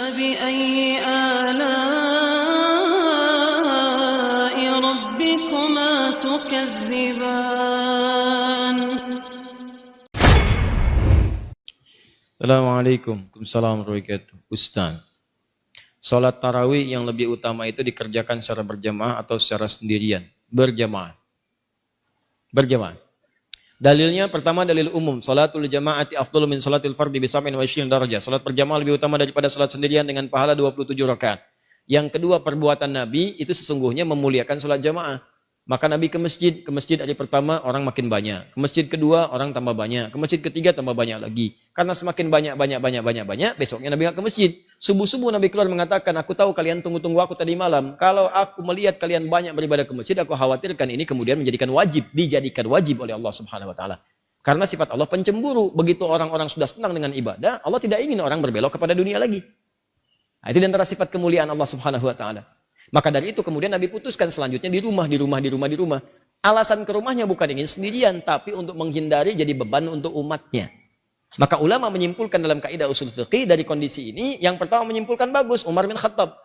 فبأي آلاء ربكما تكذبان Assalamualaikum warahmatullahi wabarakatuh. Ustaz, sholat tarawih yang lebih utama itu dikerjakan secara berjamaah atau secara sendirian? Berjamaah. Berjamaah. Dalilnya pertama dalil umum, salatul jama'ati afdalu min salatil fardi bi 27 darajah. Salat berjamaah lebih utama daripada salat sendirian dengan pahala 27 rakaat. Yang kedua, perbuatan Nabi itu sesungguhnya memuliakan salat jamaah. Maka Nabi ke masjid hari pertama orang makin banyak, ke masjid kedua orang tambah banyak, ke masjid ketiga tambah banyak lagi. Karena semakin banyak, besoknya Nabi nggak ke masjid. Subuh-subuh Nabi keluar mengatakan, aku tahu kalian tunggu-tunggu aku tadi malam. Kalau aku melihat kalian banyak beribadah ke masjid, aku khawatirkan ini kemudian dijadikan wajib oleh Allah Subhanahu Wa Taala. Karena sifat Allah pencemburu. Begitu orang-orang sudah senang dengan ibadah, Allah tidak ingin orang berbelok kepada dunia lagi. Nah, itu di antara sifat kemuliaan Allah Subhanahu Wa Taala. Maka dari itu kemudian Nabi putuskan selanjutnya di rumah. Alasan ke rumahnya bukan ingin sendirian, tapi untuk menghindari jadi beban untuk umatnya. Maka ulama menyimpulkan dalam kaidah usul fiqih dari kondisi ini, yang pertama menyimpulkan bagus, Umar bin Khattab.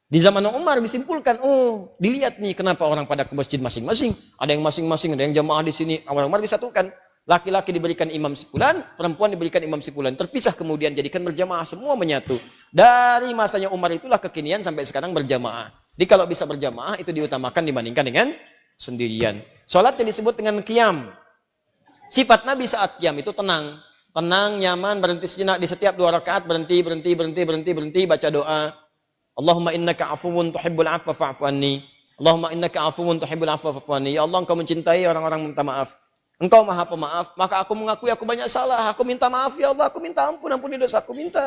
Di zaman Umar disimpulkan, oh dilihat nih kenapa orang pada ke masjid masing-masing. Ada yang masing-masing, ada yang jamaah di sini. Umar disatukan. Laki-laki diberikan imam sepulan, perempuan diberikan imam sepulan. Terpisah kemudian jadikan berjamaah, semua menyatu. Dari masanya Umar itulah kekinian sampai sekarang berjamaah. Jadi kalau bisa berjamaah itu diutamakan dibandingkan dengan sendirian. Salat yang disebut dengan qiyam. Sifat Nabi saat qiyam itu tenang. Tenang, nyaman, berhenti sejenak di setiap 2 rakaat, berhenti, baca doa. Allahumma innaka afuwun tuhibbul afwa fa'fu anni. Allahumma innaka afuwun tuhibbul afwa fa'fu anni. Ya Allah, engkau mencintai orang-orang minta maaf. Engkau maha pemaaf, maka aku mengakui aku banyak salah. Aku minta maaf ya Allah, aku minta ampun, ampuni dosa, aku minta.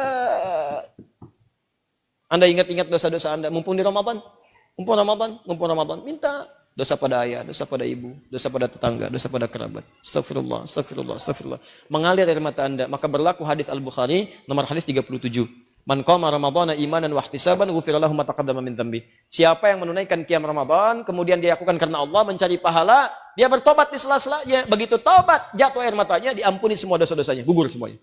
Anda ingat-ingat dosa-dosa Anda, mumpung di Ramadan. Mumpung Ramadan, minta. Dosa pada ayah, dosa pada ibu, dosa pada tetangga, dosa pada kerabat. Astagfirullah. Mengalir air mata Anda, maka berlaku hadis Al-Bukhari, nomor hadis 37. Man qama Ramadhana imanan wa ihtisaban ghufira lahu ma taqaddama min dhanbi. Siapa yang menunaikan qiyam Ramadan kemudian dia lakukan karena Allah mencari pahala, dia bertobat di sela-selanya. Begitu tobat, jatuh air matanya, diampuni semua dosa-dosanya, gugur semuanya.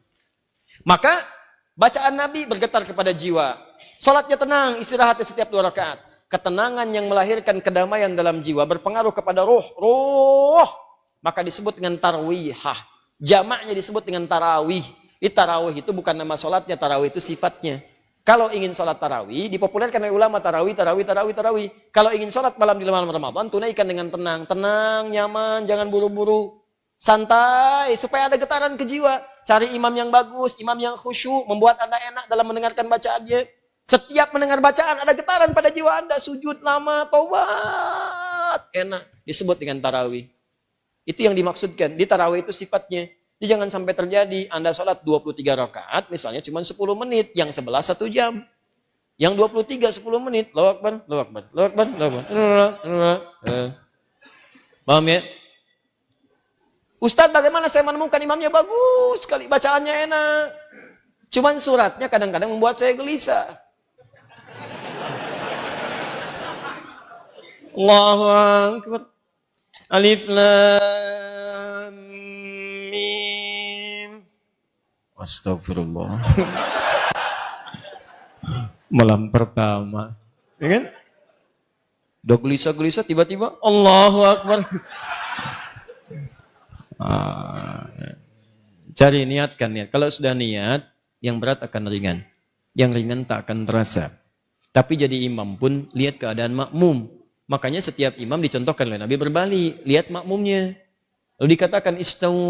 Maka bacaan Nabi bergetar kepada jiwa. Salatnya tenang, istirahat di setiap 2 rakaat. Ketenangan yang melahirkan kedamaian dalam jiwa berpengaruh kepada ruh. Maka disebut dengan tarwihah. Jamaknya disebut dengan tarawih. Di tarawih itu bukan nama sholatnya, tarawih itu sifatnya. Kalau ingin sholat tarawih, dipopulerkan oleh ulama tarawih. Kalau ingin sholat malam di malam Ramadan, tunaikan dengan tenang. Tenang, nyaman, jangan buru-buru. Santai, supaya ada getaran ke jiwa. Cari imam yang bagus, imam yang khusyuk, membuat Anda enak dalam mendengarkan bacaannya. Setiap mendengar bacaan, ada getaran pada jiwa Anda. Sujud lama, taubat, enak. Disebut dengan tarawih. Itu yang dimaksudkan. Di tarawih itu sifatnya. Jadi jangan sampai terjadi Anda sholat 23 rakaat misalnya cuma 10 menit, yang 11 1 jam. Yang 23 10 menit. Allahu Akbar. Paham ya? Ustadz, bagaimana saya menemukan imamnya bagus sekali, bacaannya enak. Cuman suratnya kadang-kadang membuat saya gelisah. Allahu Akbar. Alif Lam Mim. Astagfirullah. Malam pertama, ya kan? Udah gelisah-gelisah, tiba-tiba Allahu Akbar. Cari niatkan niat. Kalau sudah niat, yang berat akan ringan, yang ringan tak akan terasa. Tapi jadi imam pun lihat keadaan makmum. Makanya setiap imam dicontohkan oleh Nabi berbalik, lihat makmumnya. Lalu dikatakan Istau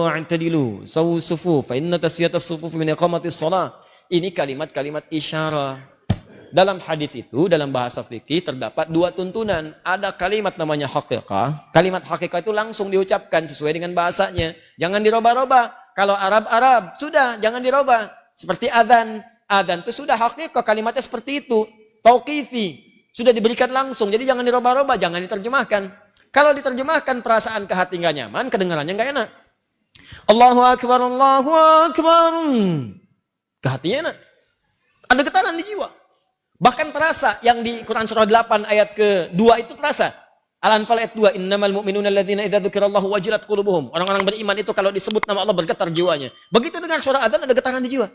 a'tadilu, sawu sufu, fa inna tasfiyatas sufuf min iqamatis shalah. Ini kalimat-kalimat isyarah. Dalam hadis itu, dalam bahasa fikih terdapat 2 tuntunan. Ada kalimat namanya haqiqah. Kalimat haqiqah itu langsung diucapkan sesuai dengan bahasanya. Jangan dirubah-rubah. Kalau Arab, sudah jangan dirubah. Seperti adzan. Adzan itu sudah haqiqah, kalimatnya seperti itu. Tauqifi. Sudah diberikan langsung, jadi jangan dirubah-rubah, jangan diterjemahkan. Kalau diterjemahkan perasaan ke hati nggak nyaman, kedengarannya nggak enak. Allahu Akbar, Allahu Akbar. Ke hatinya enak. Ada getaran di jiwa. Bahkan terasa yang di Quran surah 8 ayat ke-2 itu terasa. Al-Anfal ayat 2, innamal mu'minuna alladzina idza dzukirallahu wajilat qulubuhum. Orang-orang beriman itu kalau disebut nama Allah bergetar jiwanya. Begitu dengan suara adzan ada getaran di jiwa.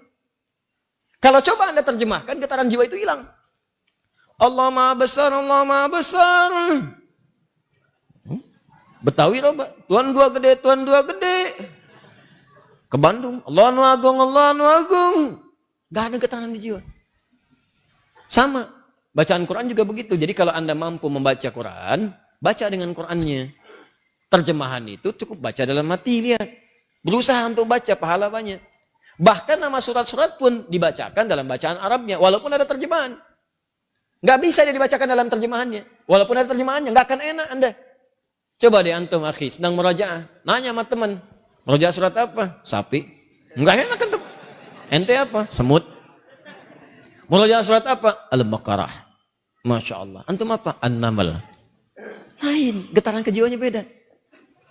Kalau coba Anda terjemahkan, getaran jiwa itu hilang. Allah Maha Besar, Allah Maha Besar. Betawi loba, Tuhan gua gede, Tuhan gua gede. Ke Bandung, Allah nu agung, Allah nu agung. Gak ada getaran di jiwa. Sama, bacaan Quran juga begitu. Jadi kalau Anda mampu membaca Quran, baca dengan Qurannya. Terjemahan itu cukup baca dalam hati, lihat. Berusaha untuk baca, pahala banyak. Bahkan nama surat-surat pun dibacakan dalam bacaan Arabnya, walaupun ada terjemahan. Nggak bisa dia dibacakan dalam terjemahannya. Walaupun ada terjemahannya, nggak akan enak Anda. Coba deh antum, akhi, sedang murajaah. Nanya sama teman, murajaah surat apa? Sapi. Nggak enak kan tuh. Ente apa? Semut. Murajaah surat apa? Al-Baqarah. Masya Allah. Antum apa? An-Naml. Lain, getaran kejiwaannya beda.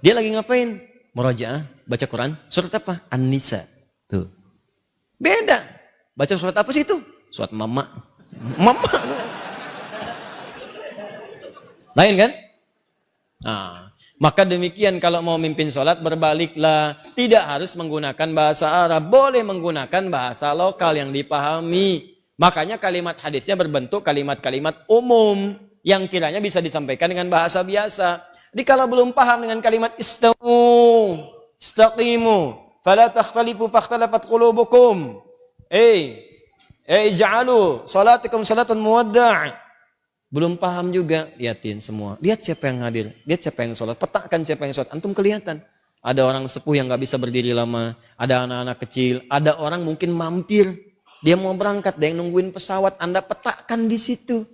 Dia lagi ngapain? Murajaah, baca Quran. Surat apa? An-Nisa. Tuh. Beda. Baca surat apa sih itu? Surat Mama. Mama. Lain kan? Nah, maka demikian kalau mau mimpin sholat berbaliklah. Tidak harus menggunakan bahasa Arab. Boleh menggunakan bahasa lokal yang dipahami. Makanya kalimat hadisnya berbentuk kalimat-kalimat umum yang kiranya bisa disampaikan dengan bahasa biasa. Jadi kalau belum paham dengan kalimat istawu, istaqimu, fala takhtalifu fakhtalafat qulubukum. Ja'alu salatikum salatan muwadda'. Belum paham juga, lihatin semua. Lihat siapa yang hadir, lihat siapa yang sholat, petakan siapa yang sholat. Antum kelihatan. Ada orang sepuh yang nggak bisa berdiri lama, ada anak-anak kecil, ada orang mungkin mampir. Dia mau berangkat, ada yang nungguin pesawat, Anda petakan di situ.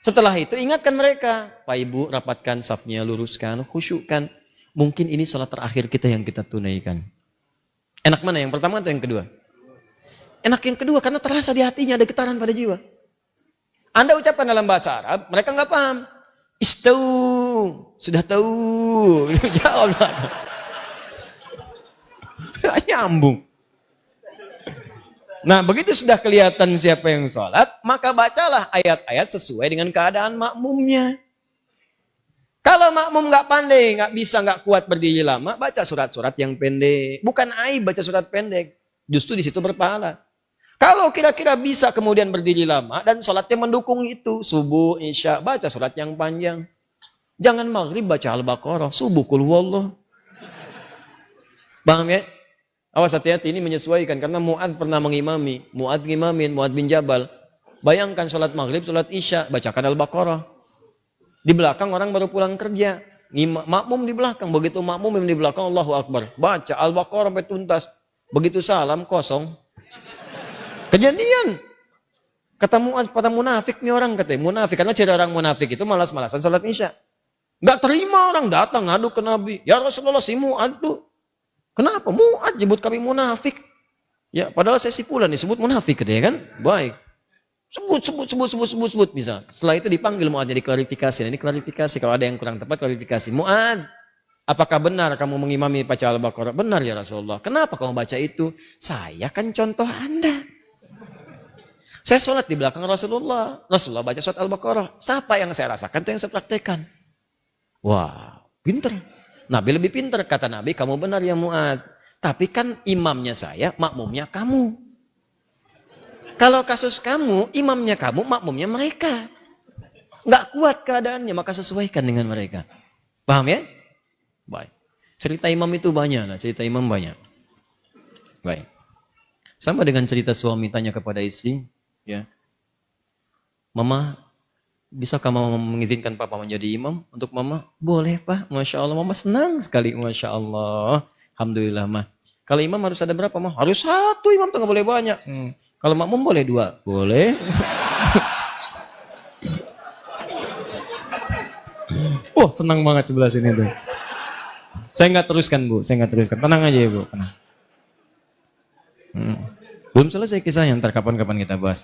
Setelah itu ingatkan mereka, Pak Ibu rapatkan safnya, luruskan, khusyukkan. Mungkin ini sholat terakhir kita yang kita tunaikan. Enak mana, yang pertama atau yang kedua? Enak yang kedua karena terasa di hatinya ada getaran pada jiwa. Anda ucapkan dalam bahasa Arab, mereka nggak paham. Istau, sudah tahu. Jawab. Nggak nyambung. Nah, begitu sudah kelihatan siapa yang sholat, maka bacalah ayat-ayat sesuai dengan keadaan makmumnya. Kalau makmum nggak pandai, nggak bisa, nggak kuat berdiri lama, baca surat-surat yang pendek. Bukan aib baca surat pendek, justru di situ berpahala. Kalau kira-kira bisa kemudian berdiri lama dan sholatnya mendukung itu, subuh, isya, baca surat yang panjang. Jangan maghrib baca Al-Baqarah, subuh kul huwallah. Paham ya? Awas hati-hati, ini menyesuaikan karena Mu'adz pernah mengimami, Mu'adz bin Jabal. Bayangkan sholat maghrib, sholat isya, bacakan Al-Baqarah. Di belakang orang baru pulang kerja, makmum di belakang, begitu makmum di belakang Allahu Akbar, baca Al-Baqarah sampai tuntas. Begitu salam kosong. Kejadian. Kata Mu'adz, pada munafik nih orang, katanya munafik. Karena ciri orang munafik itu malas-malasan sholat isya. Gak terima orang datang ngadu ke Nabi. Ya Rasulullah, si Mu'adz tuh. Kenapa? Mu'adz nyebut kami munafik. Ya padahal saya si Fulan disebut munafik katanya kan. Baik. Sebut. Bisa. Setelah itu dipanggil Mu'adz jadi klarifikasi. Nah, ini klarifikasi. Kalau ada yang kurang tepat klarifikasi. Mu'adz, apakah benar kamu mengimami baca Al-Baqarah? Benar ya Rasulullah. Kenapa kamu baca itu? Saya kan contoh Anda. Saya sholat di belakang Rasulullah. Rasulullah baca surat Al-Baqarah. Siapa yang saya rasakan itu yang saya praktekkan. Wah, pinter. Nabi lebih pinter. Kata Nabi, kamu benar ya Mu'adz. Tapi kan imamnya saya, makmumnya kamu. Kalau kasus kamu, imamnya kamu, makmumnya mereka. Nggak kuat keadaannya, maka sesuaikan dengan mereka. Paham ya? Baik. Cerita imam itu banyak. Cerita imam banyak. Baik. Sama dengan cerita suami tanya kepada istri. Ya, Mama, bisa kamu mengizinkan Papa menjadi imam untuk Mama? Boleh Pak, Masya Allah, Mama senang sekali, Masya Allah. Alhamdulillah Mah. Kalau imam harus ada berapa Mah? Harus satu imam tuh, nggak boleh banyak. Kalau makmum boleh dua? Boleh. Oh senang banget sebelah sini tuh. Saya nggak teruskan Bu, saya nggak teruskan. Tenang aja ya Bu, tenang. Belum selesai kisahnya, ntar kapan-kapan kita bahas.